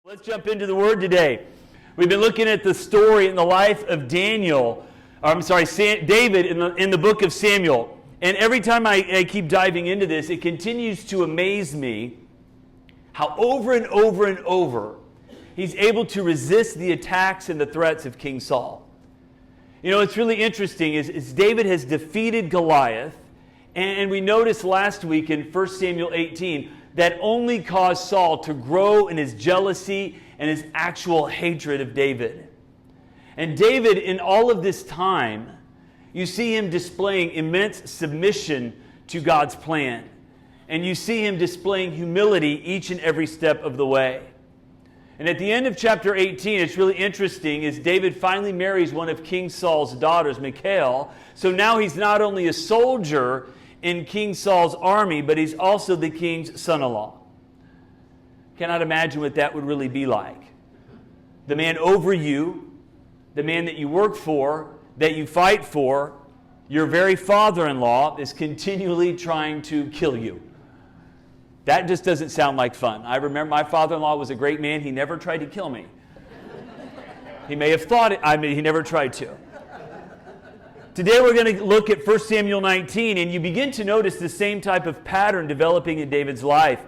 Let's jump into the Word today. We've been looking at the story in the life of David in the book of Samuel. And every time I keep diving into this, it continues to amaze me how over and over and over he's able to resist the attacks and the threats of King Saul. You know, what's really interesting is David has defeated Goliath, and we noticed last week in 1 Samuel 18 that only caused Saul to grow in his jealousy and his actual hatred of David. And David, in all of this time, you see him displaying immense submission to God's plan. And you see him displaying humility each and every step of the way. And at the end of chapter 18, it's really interesting, as David finally marries one of King Saul's daughters, Michal. So now he's not only a soldier in King Saul's army, but he's also the king's son-in-law. Cannot imagine what that would really be like. The man over you, the man that you work for, that you fight for, your very father-in-law is continually trying to kill you. That just doesn't sound like fun. I remember my father-in-law was a great man. He never tried to kill me. He may have thought it, he never tried to. Today we're going to look at 1 Samuel 19, and you begin to notice the same type of pattern developing in David's life.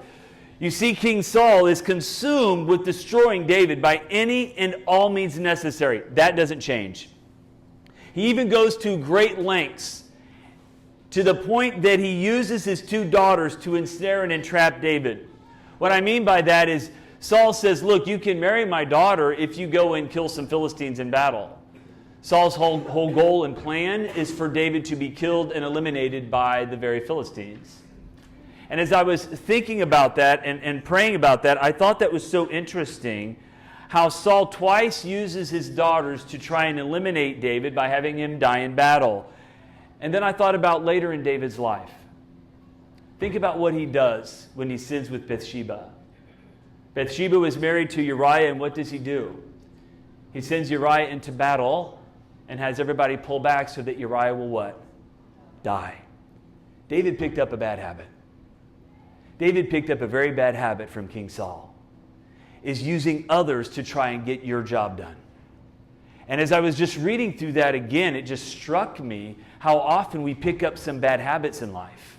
You see, King Saul is consumed with destroying David by any and all means necessary. That doesn't change. He even goes to great lengths to the point that he uses his two daughters to ensnare and entrap David. What I mean by that is Saul says, look, you can marry my daughter if you go and kill some Philistines in battle. Saul's whole goal and plan is for David to be killed and eliminated by the very Philistines. And as I was thinking about that and praying about that, I thought that was so interesting how Saul twice uses his daughters to try and eliminate David by having him die in battle. And then I thought about later in David's life. Think about what he does when he sins with Bathsheba. Bathsheba was married to Uriah, and what does he do? He sends Uriah into battle and has everybody pull back so that Uriah will what? Die. David picked up a bad habit. David picked up a very bad habit from King Saul, is using others to try and get your job done. And as I was just reading through that again, it just struck me how often we pick up some bad habits in life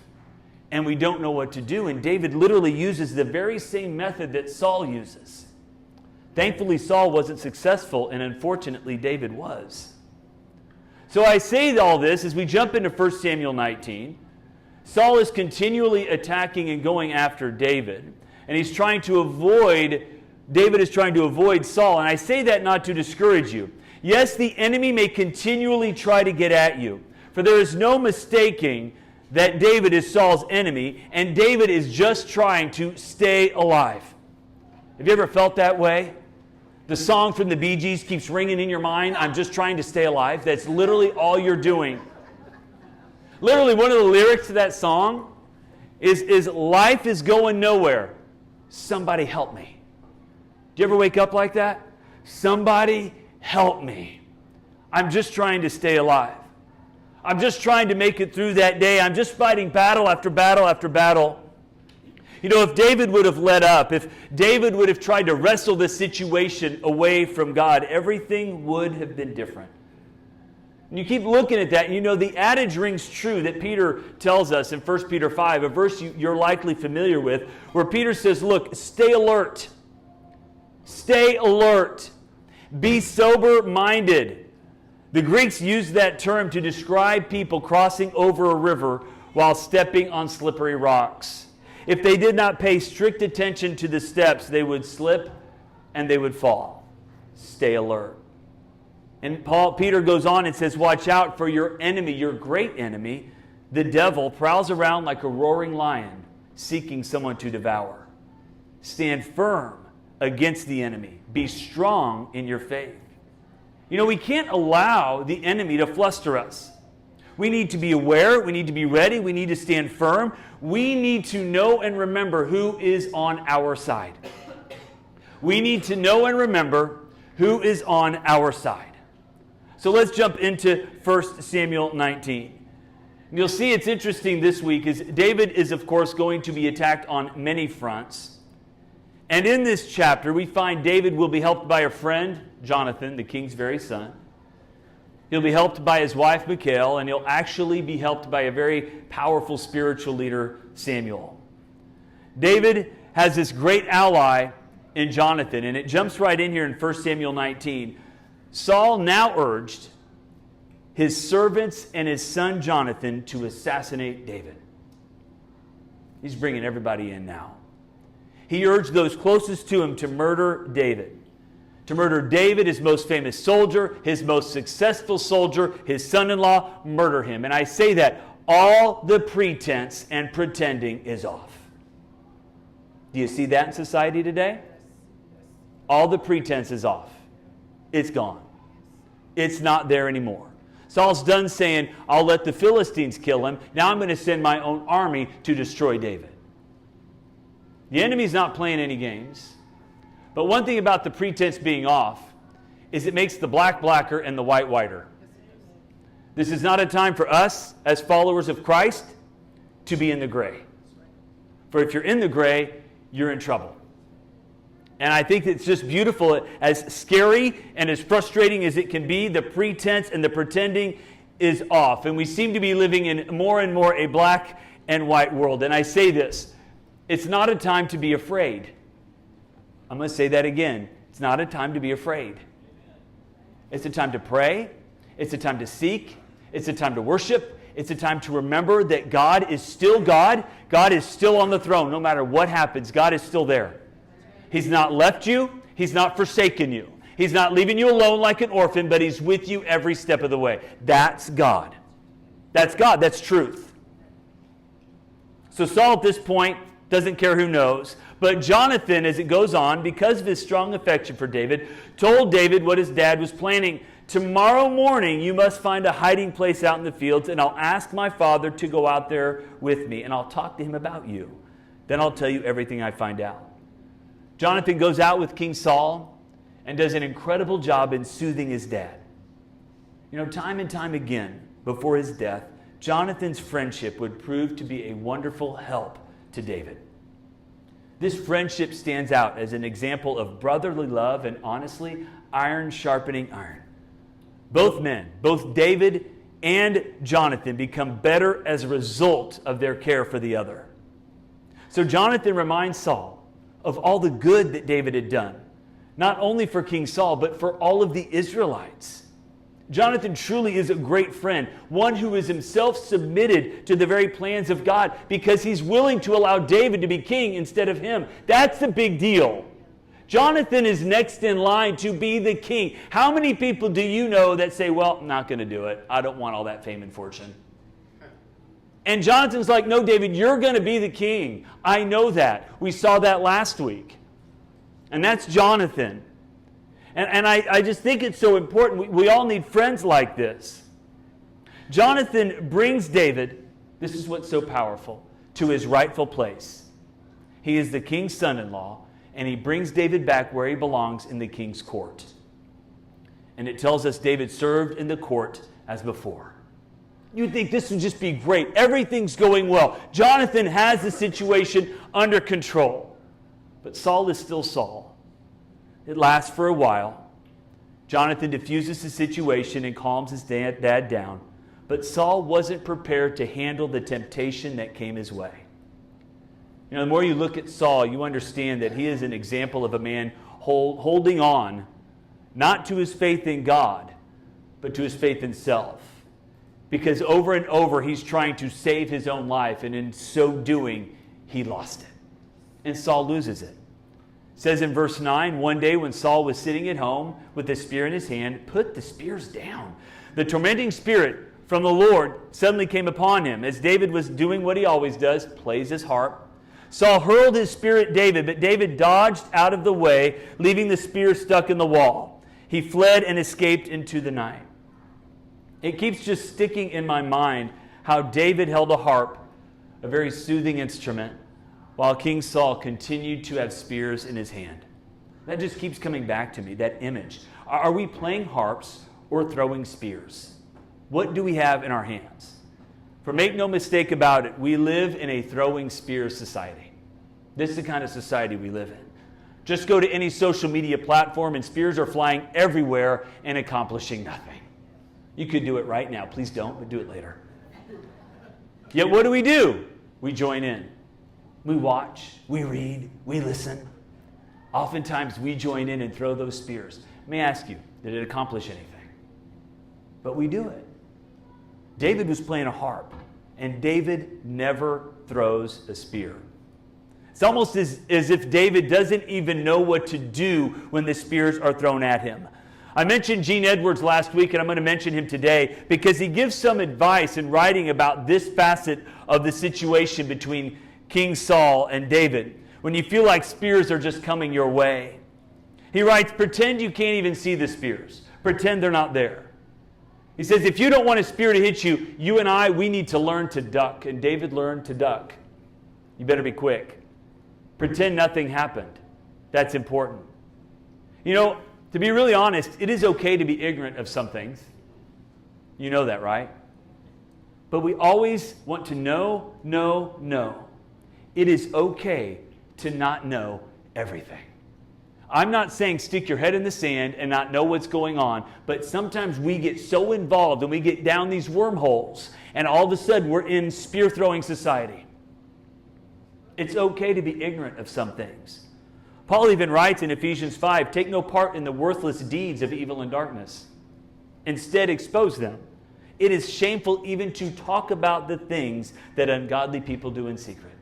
and we don't know what to do. And David literally uses the very same method that Saul uses. Thankfully, Saul wasn't successful, and unfortunately, David was. So I say all this as we jump into 1 Samuel 19. Saul is continually attacking and going after David, and David is trying to avoid Saul. And I say that not to discourage you. Yes, the enemy may continually try to get at you, for there is no mistaking that David is Saul's enemy, and David is just trying to stay alive. Have you ever felt that way? The song from the Bee Gees keeps ringing in your mind, I'm just trying to stay alive. That's literally all you're doing. Literally, one of the lyrics to that song is life is going nowhere. Somebody help me. Do you ever wake up like that? Somebody help me. I'm just trying to stay alive. I'm just trying to make it through that day. I'm just fighting battle after battle after battle. You know, if David would have let up, if David would have tried to wrestle this situation away from God, everything would have been different. And you keep looking at that, and you know the adage rings true that Peter tells us in 1 Peter 5, a verse you're likely familiar with, where Peter says, look, stay alert. Stay alert. Be sober-minded. The Greeks used that term to describe people crossing over a river while stepping on slippery rocks. If they did not pay strict attention to the steps, they would slip and they would fall. Stay alert. And Peter goes on and says, watch out, for your enemy, your great enemy, the devil, prowls around like a roaring lion, seeking someone to devour. Stand firm against the enemy. Be strong in your faith. You know, we can't allow the enemy to fluster us. We need to be aware. We need to be ready. We need to stand firm. We need to know and remember who is on our side. We need to know and remember who is on our side. So let's jump into 1 Samuel 19. And you'll see it's interesting this week is David is, of course, going to be attacked on many fronts. And in this chapter, we find David will be helped by a friend, Jonathan, the king's very son. He'll be helped by his wife, Michal, and he'll actually be helped by a very powerful spiritual leader, Samuel. David has this great ally in Jonathan, and it jumps right in here in 1 Samuel 19. Saul now urged his servants and his son Jonathan to assassinate David. He's bringing everybody in now. He urged those closest to him to murder David. To murder David, his most famous soldier, his most successful soldier, his son-in-law, murder him. And I say that all the pretense and pretending is off. Do you see that in society today? All the pretense is off. It's gone. It's not there anymore. Saul's done saying, I'll let the Philistines kill him. Now I'm going to send my own army to destroy David. The enemy's not playing any games. But one thing about the pretense being off is it makes the black blacker and the white whiter. This is not a time for us as followers of Christ to be in the gray. For if you're in the gray, you're in trouble. And I think it's just beautiful. As scary and as frustrating as it can be, the pretense and the pretending is off. And we seem to be living in more and more a black and white world. And I say this, it's not a time to be afraid. I'm going to say that again. It's not a time to be afraid. It's a time to pray. It's a time to seek. It's a time to worship. It's a time to remember that God is still God. God is still on the throne. No matter what happens, God is still there. He's not left you. He's not forsaken you. He's not leaving you alone like an orphan, but He's with you every step of the way. That's God. That's God. That's truth. So Saul at this point doesn't care who knows. But Jonathan, as it goes on, because of his strong affection for David, told David what his dad was planning. Tomorrow morning you must find a hiding place out in the fields, and I'll ask my father to go out there with me, and I'll talk to him about you. Then I'll tell you everything I find out. Jonathan goes out with King Saul and does an incredible job in soothing his dad. You know, time and time again, before his death, Jonathan's friendship would prove to be a wonderful help to David. This friendship stands out as an example of brotherly love and, honestly, iron sharpening iron. Both men, both David and Jonathan, become better as a result of their care for the other. So Jonathan reminds Saul of all the good that David had done, not only for King Saul, but for all of the Israelites. Jonathan truly is a great friend, one who is himself submitted to the very plans of God because he's willing to allow David to be king instead of him. That's the big deal. Jonathan is next in line to be the king. How many people do you know that say, well, I'm not going to do it. I don't want all that fame and fortune. And Jonathan's like, no, David, you're going to be the king. I know that. We saw that last week. And that's Jonathan. And I just think it's so important. We all need friends like this. Jonathan brings David, this is what's so powerful, to his rightful place. He is the king's son-in-law, and he brings David back where he belongs in the king's court. And it tells us David served in the court as before. You'd think this would just be great. Everything's going well. Jonathan has the situation under control. But Saul is still Saul. It lasts for a while. Jonathan diffuses the situation and calms his dad down. But Saul wasn't prepared to handle the temptation that came his way. You know, the more you look at Saul, you understand that he is an example of a man holding on, not to his faith in God, but to his faith in self. Because over and over, he's trying to save his own life, and in so doing, he lost it. And Saul loses it. It says in verse 9, one day when Saul was sitting at home with a spear in his hand, put the spears down. The tormenting spirit from the Lord suddenly came upon him. As David was doing what he always does, plays his harp. Saul hurled his spear at David, but David dodged out of the way, leaving the spear stuck in the wall. He fled and escaped into the night. It keeps just sticking in my mind how David held a harp, a very soothing instrument, while King Saul continued to have spears in his hand. That just keeps coming back to me, that image. Are we playing harps or throwing spears? What do we have in our hands? For make no mistake about it, we live in a throwing spears society. This is the kind of society we live in. Just go to any social media platform and spears are flying everywhere and accomplishing nothing. You could do it right now. Please don't, but do it later. Yet what do? We join in. We watch, we read, we listen. Oftentimes we join in and throw those spears. Let me ask you, did it accomplish anything? But we do it. David was playing a harp, and David never throws a spear. It's almost as if David doesn't even know what to do when the spears are thrown at him. I mentioned Gene Edwards last week, and I'm going to mention him today because he gives some advice in writing about this facet of the situation between King Saul and David when you feel like spears are just coming your way. He writes, pretend you can't even see the spears. Pretend they're not there. He says, if you don't want a spear to hit you, you and I, we need to learn to duck. And David learned to duck. You better be quick. Pretend nothing happened. That's important. You know, to be really honest, it is okay to be ignorant of some things. You know that, right? But we always want to know. It is okay to not know everything. I'm not saying stick your head in the sand and not know what's going on, but sometimes we get so involved and we get down these wormholes and all of a sudden we're in spear-throwing society. It's okay to be ignorant of some things. Paul even writes in Ephesians 5, take no part in the worthless deeds of evil and darkness. Instead, expose them. It is shameful even to talk about the things that ungodly people do in secret.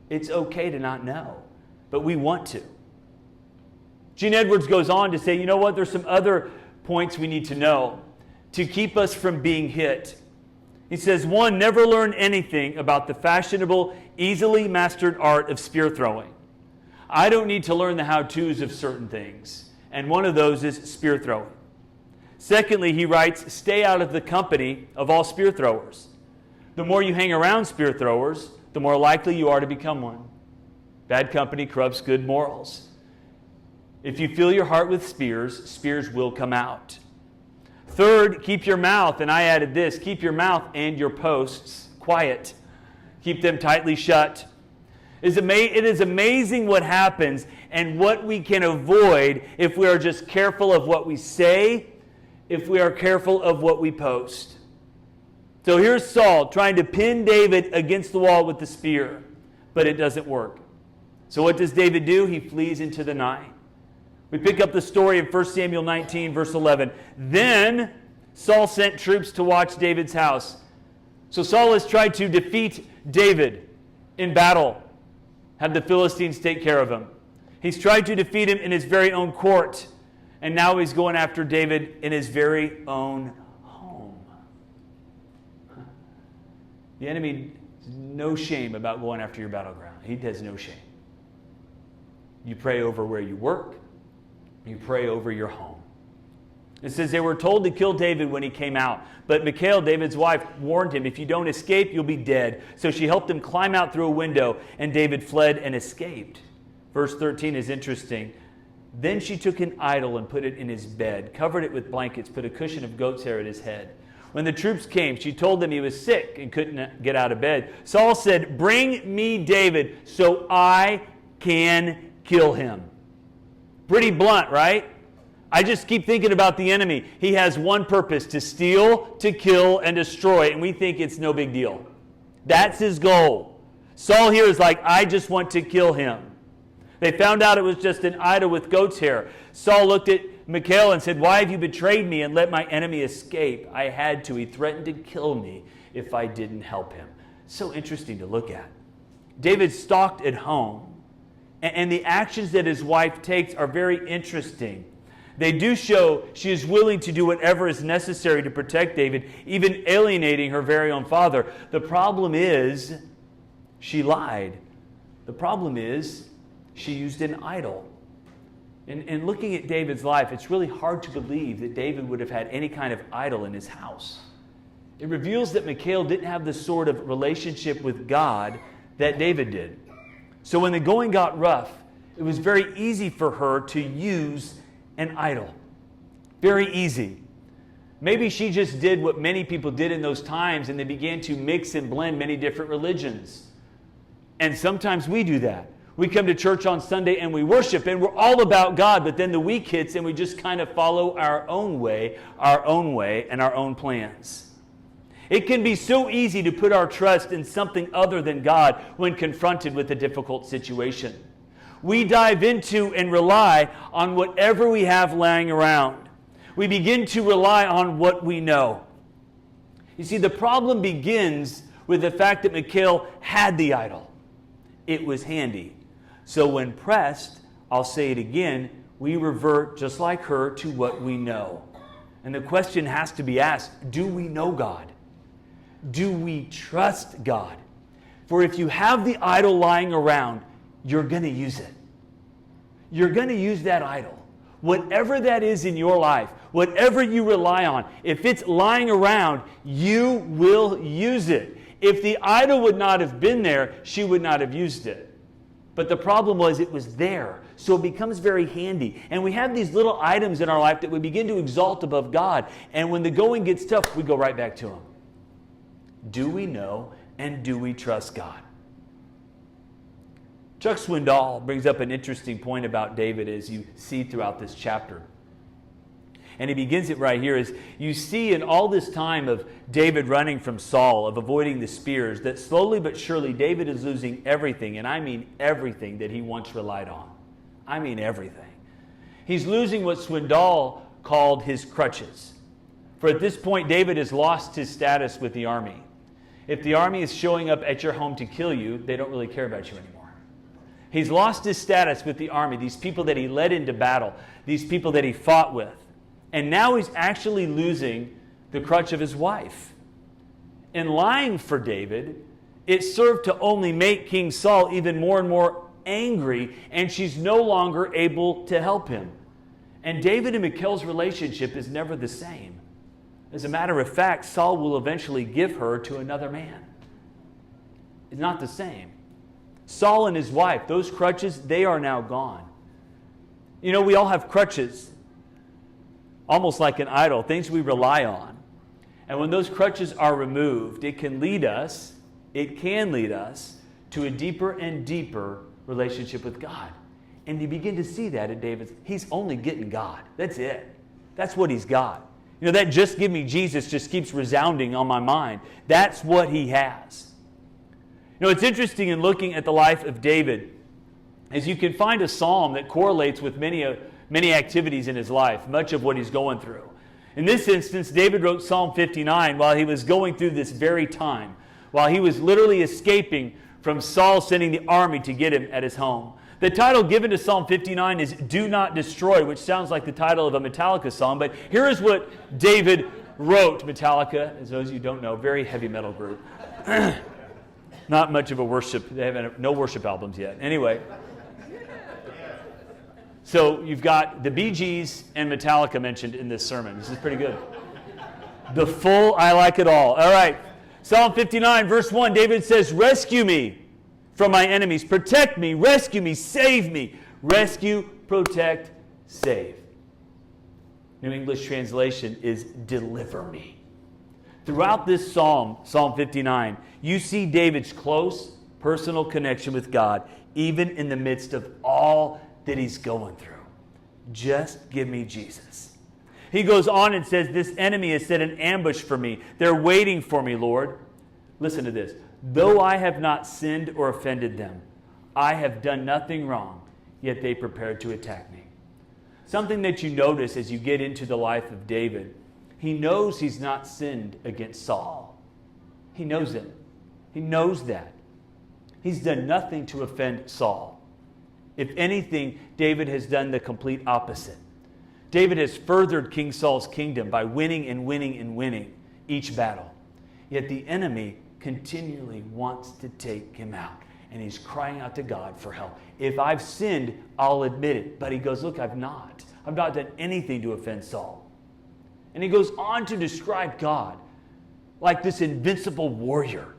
It's okay to not know, but we want to. Gene Edwards goes on to say, you know what, there's some other points we need to know to keep us from being hit. He says, one, never learn anything about the fashionable, easily mastered art of spear throwing. I don't need to learn the how-tos of certain things, and one of those is spear throwing. Secondly, he writes, stay out of the company of all spear throwers. The more you hang around spear throwers, the more likely you are to become one. Bad company corrupts good morals. If you fill your heart with spears, spears will come out. Third, keep your mouth, and I added this, keep your mouth and your posts quiet. Keep them tightly shut. It is amazing what happens and what we can avoid if we are just careful of what we say, if we are careful of what we post. So here's Saul trying to pin David against the wall with the spear, but it doesn't work. So what does David do? He flees into the night. We pick up the story in 1 Samuel 19, verse 11. Then Saul sent troops to watch David's house. So Saul has tried to defeat David in battle, have the Philistines take care of him. He's tried to defeat him in his very own court, and now he's going after David in his very own home. The enemy has no shame about going after your battleground. He has no shame. You pray over where you work. You pray over your home. It says they were told to kill David when he came out. But Michal, David's wife, warned him, if you don't escape, you'll be dead. So she helped him climb out through a window, and David fled and escaped. Verse 13 is interesting. Then she took an idol and put it in his bed, covered it with blankets, put a cushion of goat's hair at his head. When the troops came, she told them he was sick and couldn't get out of bed. Saul said, bring me David so I can kill him. Pretty blunt, right? I just keep thinking about the enemy. He has one purpose, to steal, to kill, and destroy, and we think it's no big deal. That's his goal. Saul here is like, I just want to kill him. They found out it was just an idol with goat's hair. Saul looked at Michal and said, why have you betrayed me and let my enemy escape? I had to. He threatened to kill me if I didn't help him. So interesting to look at. David stalked at home. And the actions that his wife takes are very interesting. They do show she is willing to do whatever is necessary to protect David, even alienating her very own father. The problem is she lied. The problem is she used an idol. And looking at David's life, it's really hard to believe that David would have had any kind of idol in his house. It reveals that Michal didn't have the sort of relationship with God that David did. So when the going got rough, it was very easy for her to use an idol. Very easy. Maybe she just did what many people did in those times, and they began to mix and blend many different religions. And sometimes we do that. We come to church on Sunday and we worship and we're all about God, but then the week hits and we just kind of follow our own way, and our own plans. It can be so easy to put our trust in something other than God when confronted with a difficult situation. We dive into and rely on whatever we have lying around. We begin to rely on what we know. You see, the problem begins with the fact that Michal had the idol. It was handy. So when pressed, I'll say it again, we revert just like her to what we know. And the question has to be asked, do we know God? Do we trust God? For if you have the idol lying around, you're going to use it. You're going to use that idol. Whatever that is in your life, whatever you rely on, if it's lying around, you will use it. If the idol would not have been there, she would not have used it. But the problem was it was there. So it becomes very handy. And we have these little items in our life that we begin to exalt above God. And when the going gets tough, we go right back to Him. Do we know and do we trust God? Chuck Swindoll brings up an interesting point about David as you see throughout this chapter. And he begins it right here as you see in all this time of David running from Saul, of avoiding the spears, that slowly but surely David is losing everything, and I mean everything that he once relied on. I mean everything. He's losing what Swindoll called his crutches. For at this point, David has lost his status with the army. If the army is showing up at your home to kill you, they don't really care about you anymore. He's lost his status with the army, these people that he led into battle, these people that he fought with. And now he's actually losing the crutch of his wife. In lying for David, it served to only make King Saul even more and more angry, and she's no longer able to help him. And David and Michal's relationship is never the same. As a matter of fact, Saul will eventually give her to another man. It's not the same. Saul and his wife, those crutches, they are now gone. You know, we all have crutches, almost like an idol, things we rely on. And when those crutches are removed, it can lead us to a deeper and deeper relationship with God. And you begin to see that in David. He's only getting God. That's it. That's what he's got. You know, that just give me Jesus just keeps resounding on my mind. That's what he has. You know, it's interesting in looking at the life of David, as you can find a psalm that correlates with many activities in his life, much of what he's going through. In this instance, David wrote Psalm 59 while he was going through this very time, while he was literally escaping from Saul sending the army to get him at his home. The title given to Psalm 59 is Do Not Destroy, which sounds like the title of a Metallica song, but here is what David wrote. Metallica, as those of you who don't know, very heavy metal group. Not much of a worship, they have no worship albums yet. Anyway. So you've got the Bee Gees and Metallica mentioned in this sermon. This is pretty good. The full I like it all. All right. Psalm 59, verse 1, David says, rescue me from my enemies. Protect me, rescue me, save me. Rescue, protect, save. New English translation is deliver me. Throughout this psalm, Psalm 59, you see David's close personal connection with God, even in the midst of all that he's going through. Just give me Jesus. He goes on and says, this enemy has set an ambush for me. They're waiting for me, Lord. Listen to this. Though I have not sinned or offended them, I have done nothing wrong, yet they prepared to attack me. Something that you notice as you get into the life of David, he knows he's not sinned against Saul. He knows it. He knows that. He's done nothing to offend Saul. If anything, David has done the complete opposite. David has furthered King Saul's kingdom by winning and winning and winning each battle. Yet the enemy continually wants to take him out. And he's crying out to God for help. If I've sinned, I'll admit it. But he goes, look, I've not. I've not done anything to offend Saul. And he goes on to describe God like this invincible warrior.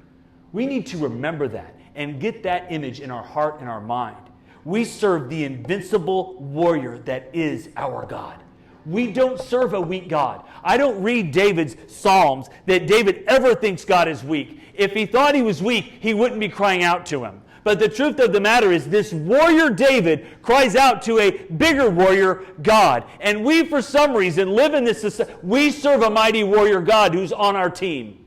We need to remember that and get that image in our heart and our mind. We serve the invincible warrior that is our God. We don't serve a weak God. I don't read David's Psalms that David ever thinks God is weak. If he thought he was weak, he wouldn't be crying out to him. But the truth of the matter is this warrior David cries out to a bigger warrior God. And we, for some reason, live in this society. We serve a mighty warrior God who's on our team.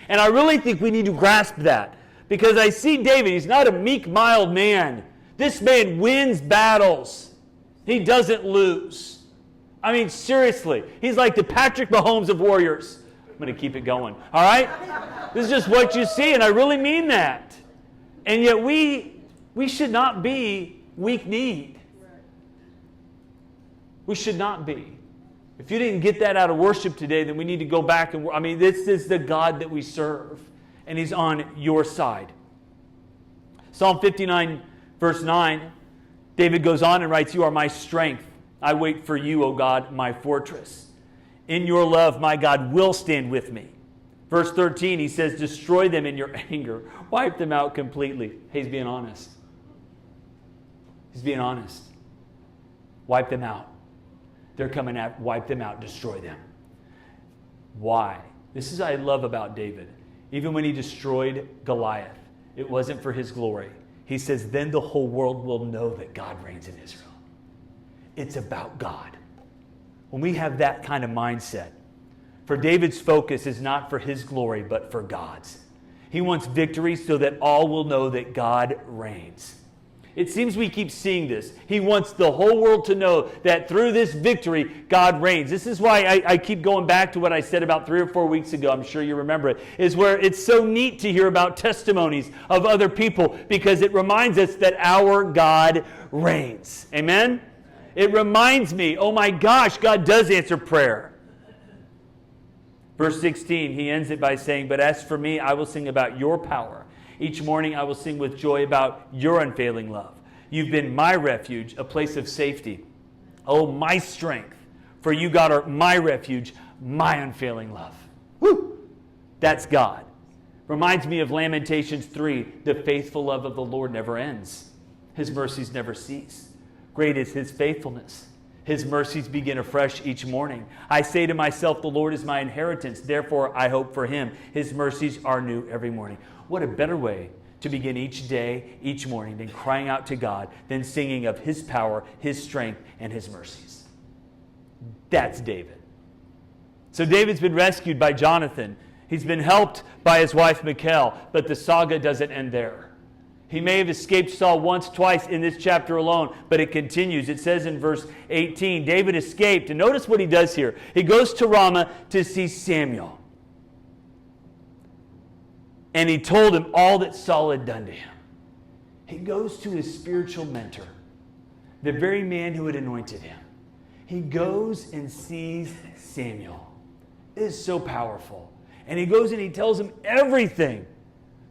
And I really think we need to grasp that. Because I see David, he's not a meek, mild man. This man wins battles. He doesn't lose. I mean, seriously. He's like the Patrick Mahomes of warriors. I'm going to keep it going. All right? This is just what you see, and I really mean that. And yet we should not be weak-kneed. We should not be. If you didn't get that out of worship today, then we need to go back and... I mean, this is the God that we serve, and He's on your side. Psalm 59, verse 9, David goes on and writes, "You are my strength. I wait for you, O God, my fortress. In your love, my God will stand with me." Verse 13, he says, "Destroy them in your anger. Wipe them out completely." Hey, he's being honest. He's being honest. Wipe them out. They're coming out. Wipe them out. Destroy them. Why? This is what I love about David. Even when he destroyed Goliath, it wasn't for his glory. He says, then the whole world will know that God reigns in Israel. It's about God. When we have that kind of mindset, for David's focus is not for his glory, but for God's. He wants victory so that all will know that God reigns. It seems we keep seeing this. He wants the whole world to know that through this victory, God reigns. This is why I keep going back to what I said about 3 or 4 weeks ago. I'm sure you remember it. Is where it's so neat to hear about testimonies of other people because it reminds us that our God reigns. Amen? It reminds me, oh my gosh, God does answer prayer. Verse 16, he ends it by saying, "But as for me, I will sing about your power. Each morning I will sing with joy about your unfailing love. You've been my refuge, a place of safety. Oh, my strength, for you, God, are my refuge, my unfailing love." Woo! That's God. Reminds me of Lamentations 3, "The faithful love of the Lord never ends. His mercies never cease. Great is His faithfulness. His mercies begin afresh each morning. I say to myself, the Lord is my inheritance. Therefore, I hope for Him. His mercies are new every morning." What a better way to begin each day, each morning, than crying out to God, than singing of His power, His strength, and His mercies. That's David. So David's been rescued by Jonathan. He's been helped by his wife Michal, but the saga doesn't end there. He may have escaped Saul once, twice in this chapter alone, but it continues. It says in verse 18, David escaped. And notice what he does here. He goes to Ramah to see Samuel. And he told him all that Saul had done to him. He goes to his spiritual mentor, the very man who had anointed him. He goes and sees Samuel. It is so powerful. And he goes and he tells him everything.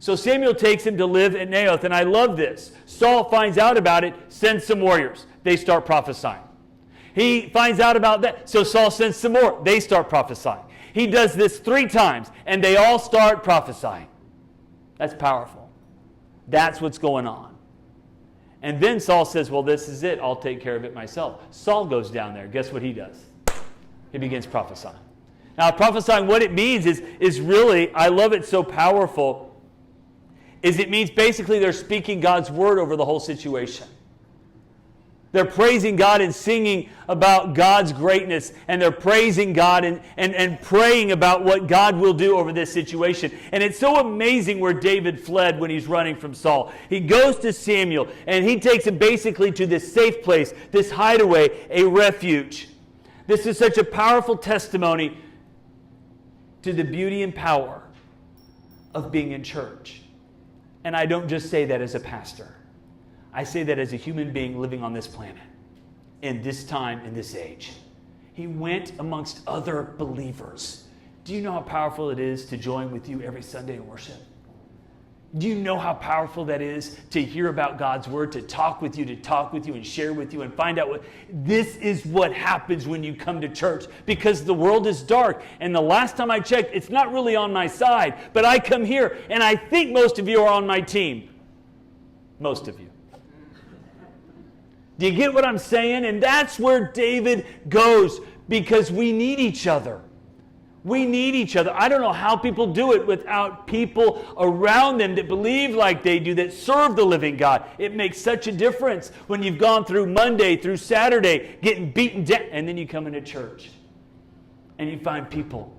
So Samuel takes him to live at Naioth, and I love this. Saul finds out about it, sends some warriors. They start prophesying. He finds out about that, so Saul sends some more. They start prophesying. He does this 3 times, and they all start prophesying. That's powerful. That's what's going on. And then Saul says, well, this is it. I'll take care of it myself. Saul goes down there. Guess what he does? He begins prophesying. Now, prophesying, what it means is really, I love it so powerful, is it means basically they're speaking God's word over the whole situation. They're praising God and singing about God's greatness, and they're praising God and praying about what God will do over this situation. And it's so amazing where David fled when he's running from Saul. He goes to Samuel, and he takes him basically to this safe place, this hideaway, a refuge. This is such a powerful testimony to the beauty and power of being in church. And I don't just say that as a pastor. I say that as a human being living on this planet, in this time, in this age. He went amongst other believers. Do you know how powerful it is to join with you every Sunday in worship? Do you know how powerful that is to hear about God's word, to talk with you and share with you and find out what... This is what happens when you come to church, because the world is dark. And the last time I checked, it's not really on my side. But I come here, and I think most of you are on my team. Most of you. Do you get what I'm saying? And that's where David goes, because we need each other. We need each other. I don't know how people do it without people around them that believe like they do, that serve the living God. It makes such a difference when you've gone through Monday through Saturday, getting beaten down, and then you come into church and you find people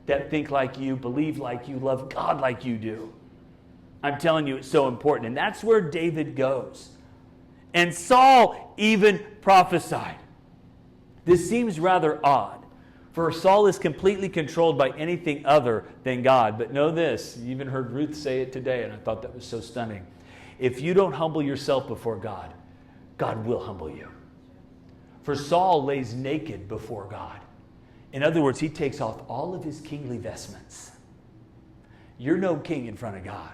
that think like you, believe like you, love God like you do. I'm telling you, it's so important. And that's where David goes. And Saul even prophesied. This seems rather odd. For Saul is completely controlled by anything other than God. But know this, you even heard Ruth say it today, and I thought that was so stunning. If you don't humble yourself before God, God will humble you. For Saul lays naked before God. In other words, he takes off all of his kingly vestments. You're no king in front of God.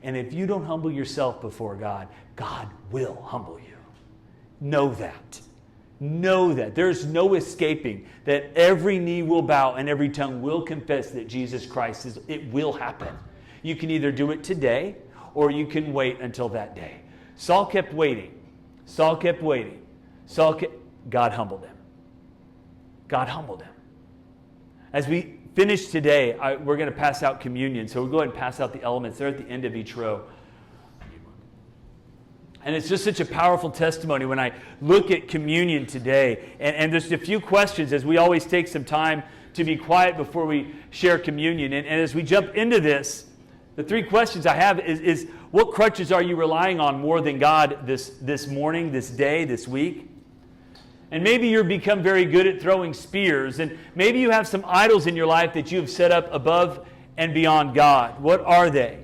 And if you don't humble yourself before God, God will humble you. Know that. Know that. There's no escaping that every knee will bow and every tongue will confess that Jesus Christ is. It will happen. You can either do it today or you can wait until that day. Saul kept waiting. Saul kept waiting. God humbled him. God humbled him. As we finish today, we're going to pass out communion. So we'll go ahead and pass out the elements. They're at the end of each row. And it's just such a powerful testimony when I look at communion today. And there's a few questions, as we always take some time to be quiet before we share communion. And as we jump into this, the three questions I have is what crutches are you relying on more than God this morning, this day, this week? And maybe you've become very good at throwing spears. And maybe you have some idols in your life that you have set up above and beyond God. What are they?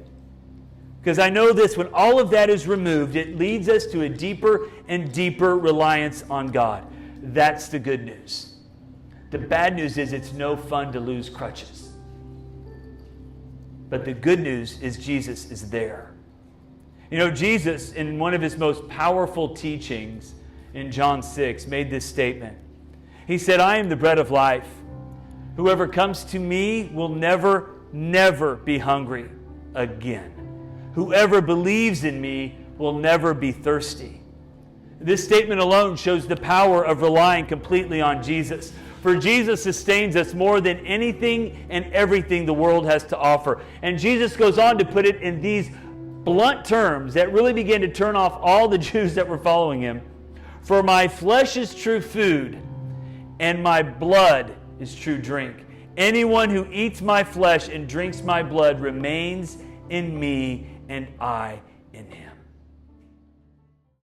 Because I know this, when all of that is removed, it leads us to a deeper and deeper reliance on God. That's the good news. The bad news is it's no fun to lose crutches. But the good news is Jesus is there. You know, Jesus, in one of his most powerful teachings in John 6, made this statement. He said, I am the bread of life. Whoever comes to me will never, never be hungry again. Whoever believes in me will never be thirsty. This statement alone shows the power of relying completely on Jesus. For Jesus sustains us more than anything and everything the world has to offer. And Jesus goes on to put it in these blunt terms that really began to turn off all the Jews that were following him. For my flesh is true food, and my blood is true drink. Anyone who eats my flesh and drinks my blood remains in me, and I in him.